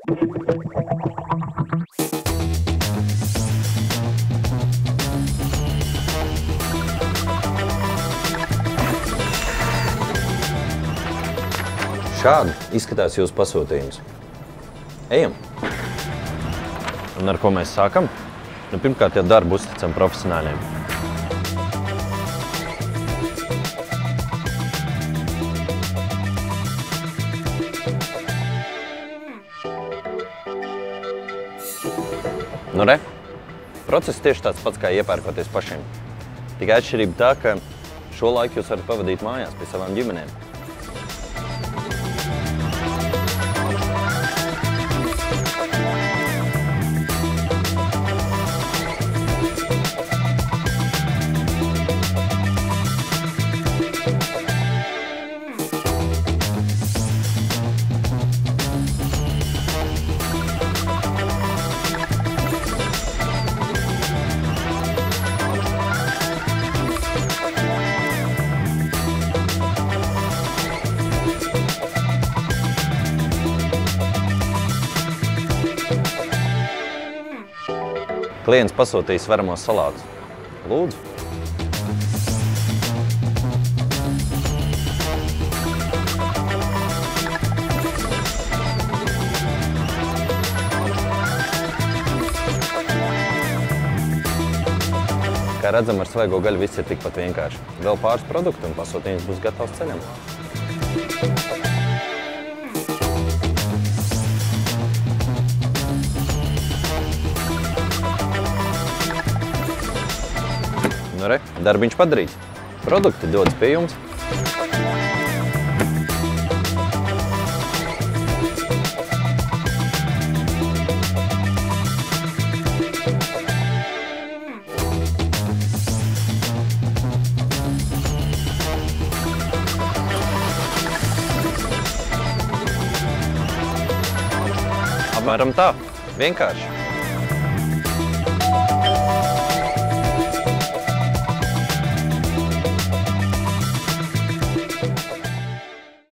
Šādi izskatās jūsu pasūtījums. Ejam! Un ar ko mēs sākam? Nu, pirmkārt, jau darbu uzticam profesionāļiem. Nu, re, process tieši tāds pats, kā iepērkoties pašiem. Tikai atšķirība tā, ka šo laiku jūs varat pavadīt mājās pie savām ģimenēm. Klients pasūtīs veramos salātus. Lūdzu. Kā redzam, ar svaigo gaļu viss ir tikpat vienkārši. Vēl pāris produktu un pasūtījums būs gatavs ceļam. Nu, re, darbiņš padarīts. Produkti dodas pie jums. Apmēram tā. Vienkārši.